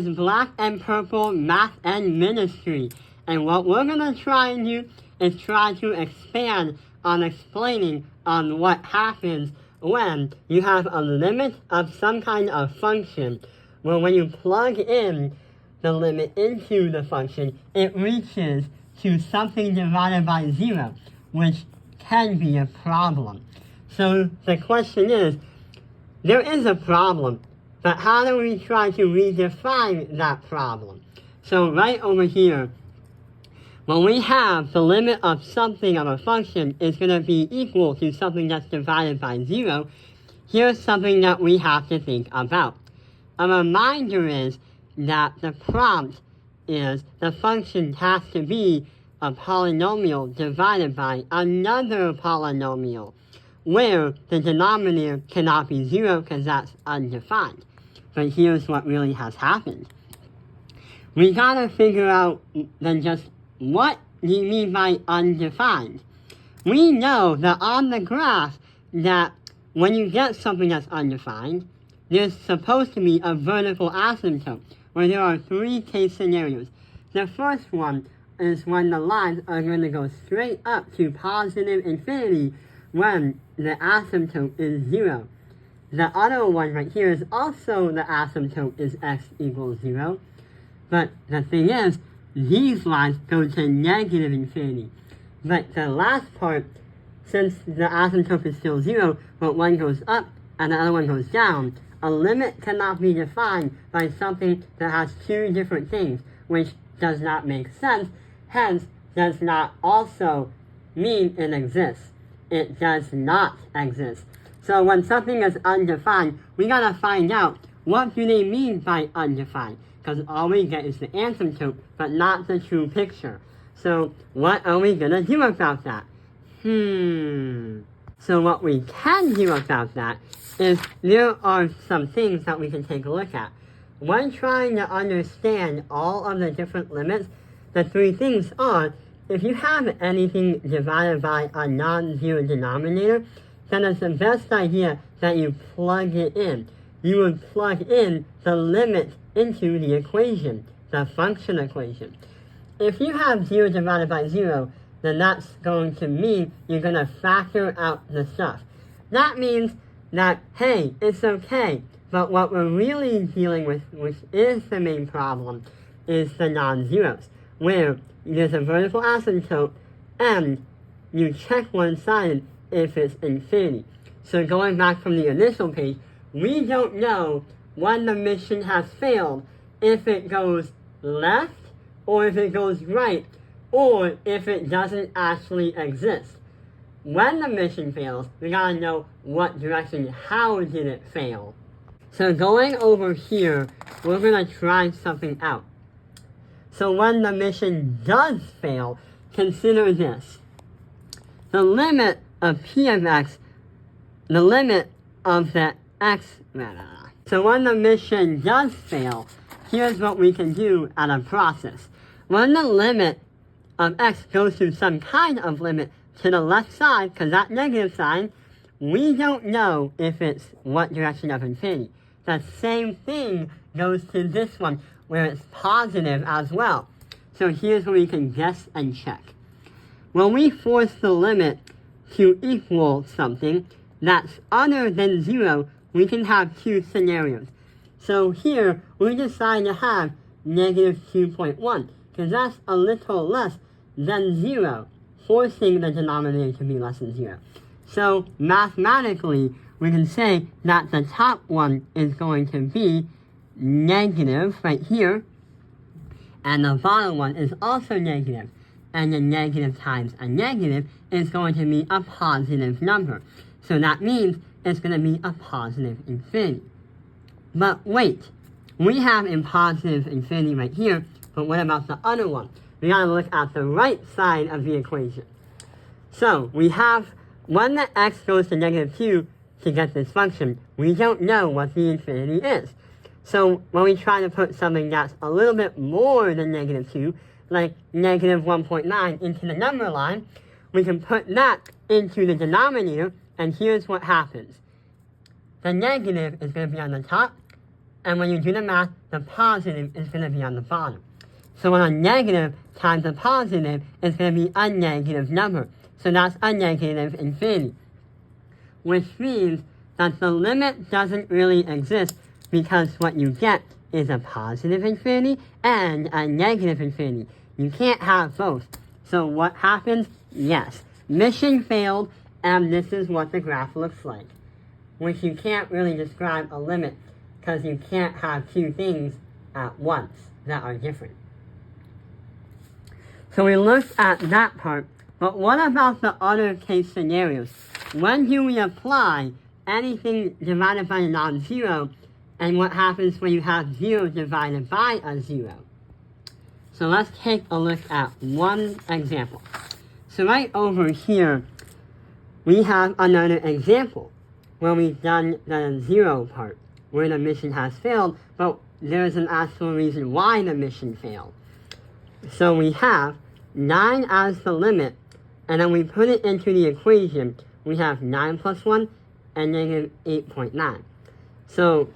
is Black and Purple Math and Ministry, and what we're going to try and do is try to expand on explaining on what happens when you have a limit of some kind of function, where when you plug in the limit into the function, it reaches to something divided by 0, which can be a problem. So the question is, there is a problem, but how do we try to redefine that problem? So right over here, when we have the limit of something of a function is going to be equal to something that's divided by 0, here's something that we have to think about. A reminder is that the prompt is the function has to be a polynomial divided by another polynomial, where the denominator cannot be 0 because that's undefined. But here's what really has happened. We gotta figure out then just what do you mean by undefined. We know that on the graph that when you get something that's undefined, there's supposed to be a vertical asymptote, where there are 3 case scenarios. The first one is when the lines are going to go straight up to positive infinity when the asymptote is 0. The other one right here is also the asymptote is x equals 0. But the thing is, these lines go to negative infinity. But the last part, since the asymptote is still 0, but one goes up and the other one goes down, a limit cannot be defined by something that has 2 different things, which does not make sense, hence does not also mean it exists. It does not exist. So when something is undefined, we gotta find out what do they mean by undefined, because all we get is the asymptote, but not the true picture. So what are we gonna do about that? So what we can do about that is there are some things that we can take a look at. When trying to understand all of the different limits, the 3 things are, if you have anything divided by a non-zero denominator, then it's the best idea that you plug it in. You would plug in the limit into the equation, the function equation. If you have 0 divided by 0, then that's going to mean you're going to factor out the stuff. That means that, hey, it's okay, but what we're really dealing with, which is the main problem, is the non-zeros, where there's a vertical asymptote and you check one side if it's infinity. So going back from the initial page, we don't know when the mission has failed, if it goes left, or if it goes right, or if it doesn't actually exist. When the mission fails, we gotta know what direction, how did it fail. So going over here, we're gonna try something out. So when the mission does fail, consider this. The limit of p of x, the limit of the x, so when the mission does fail, here's what we can do at a process. When the limit of x goes to some kind of limit to the left side, because that negative sign, we don't know if it's what direction of infinity. The same thing goes to this one, where it's positive as well. So here's where we can guess and check. When we force the limit to equal something that's other than 0, we can have 2 scenarios. So here, we decide to have negative 2.1, because that's a little less than 0, forcing the denominator to be less than 0. So mathematically, we can say that the top one is going to be negative right here, and the bottom one is also negative, and the negative times a negative is going to be a positive number. So that means it's going to be a positive infinity. But wait, we have a positive infinity right here, but what about the other one? We gotta look at the right side of the equation. So we have, when the x goes to negative 2 to get this function, we don't know what the infinity is. So when we try to put something that's a little bit more than negative 2, like negative 1.9 into the number line, we can put that into the denominator, and here's what happens. The negative is going to be on the top, And when you do the math, the positive is going to be on the bottom. So when a negative times a positive is going to be a negative number. So that's a negative infinity. Which means that the limit doesn't really exist because what you get is a positive infinity and a negative infinity. You can't have both. So what happens? Yes, mission failed, and this is what the graph looks like. Which you can't really describe a limit because you can't have two things at once that are different. So we looked at that part, but what about the other case scenarios? When do we apply anything divided by a non-zero, and what happens when you have 0 divided by a 0? So let's take a look at one example. So right over here, we have another example where we've done the 0 part, where the mission has failed, but there's an actual reason why the mission failed. So we have 9 as the limit, and then we put it into the equation. We have 9 plus 1 and negative 8.9. So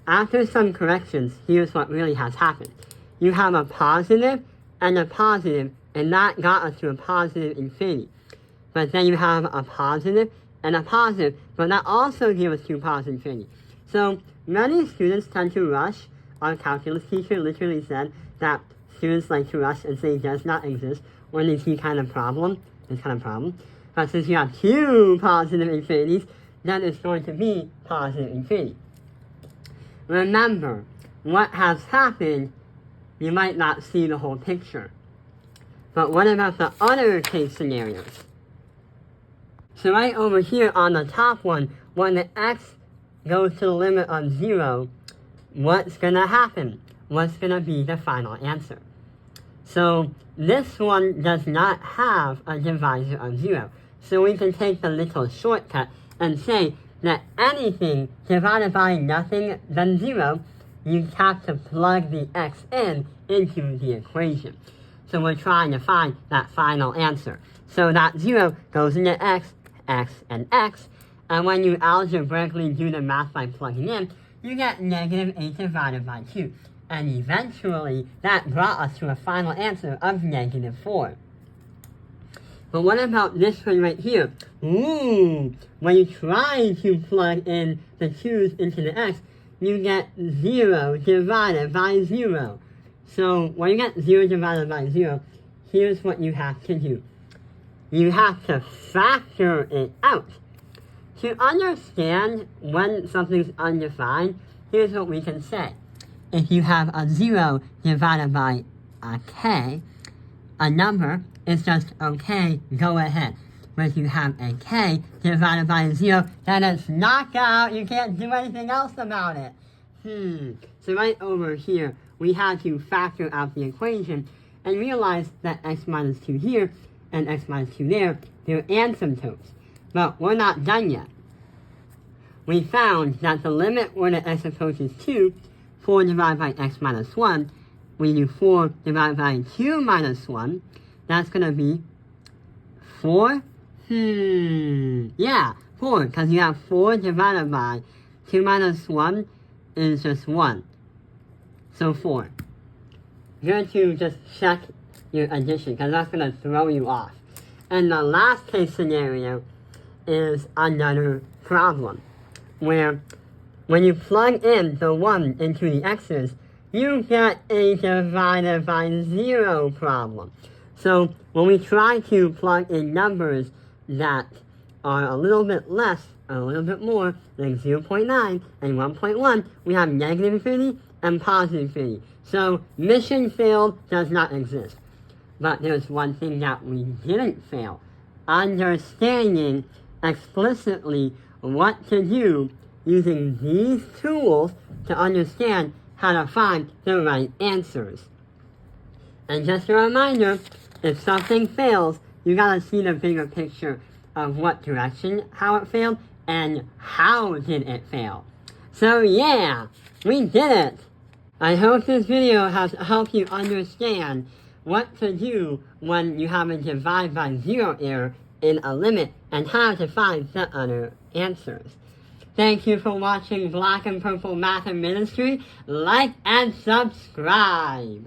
after some corrections, here's what really has happened. You have a positive and a positive, and that got us to a positive infinity. But then you have a positive and a positive, but that also gives us 2 positive infinity. So many students tend to rush. Our calculus teacher literally said that students like to rush and say does not exist when they see this kind of problem. But since you have 2 positive infinities, then it's going to be positive infinity. Remember, what has happened, you might not see the whole picture. But what about the other case scenarios? So right over here on the top one, when the x goes to the limit of 0, what's going to happen? What's going to be the final answer? So this one does not have a divisor of 0. So we can take the little shortcut and say that anything divided by nothing than 0, you have to plug the x into the equation. So we're trying to find that final answer. So that 0 goes into x, and x. And when you algebraically do the math by plugging in, you get negative 8 divided by 2. And eventually, that brought us to a final answer of negative 4. But what about this one right here? When you try to plug in the 2's into the x, you get 0 divided by 0. So when you get 0 divided by 0, here's what you have to do. You have to factor it out. To understand when something's undefined, here's what we can say. If you have a 0 divided by a k, a number is just okay, go ahead. But if you have a k divided by a 0, then it's knockout. You can't do anything else about it. So right over here, we had to factor out the equation and realize that x minus 2 here and x minus 2 there, they're asymptotes. But we're not done yet. We found that the limit where the x approaches 2, 4 divided by x minus 1, we do 4 divided by 2 minus 1, that's going to be 4. Yeah, 4, because you have 4 divided by 2 minus 1 is just 1. So 4. You're going to just check your addition, because that's going to throw you off. And the last case scenario is another problem, where when you plug in the 1 into the x's, you get a divided by 0 problem. So when we try to plug in numbers that are a little bit less, a little bit more, like 0.9 and 1.1, we have negative infinity and positive infinity. So mission failed does not exist. But there's one thing that we didn't fail. Understanding explicitly what to do using these tools to understand how to find the right answers. And just a reminder, if something fails, you gotta see the bigger picture of what direction, how it failed, and how did it fail. So yeah, we did it! I hope this video has helped you understand what to do when you have a divide by 0 error in a limit and how to find the other answers. Thank you for watching Black and Purple Math and Ministry. Like and subscribe.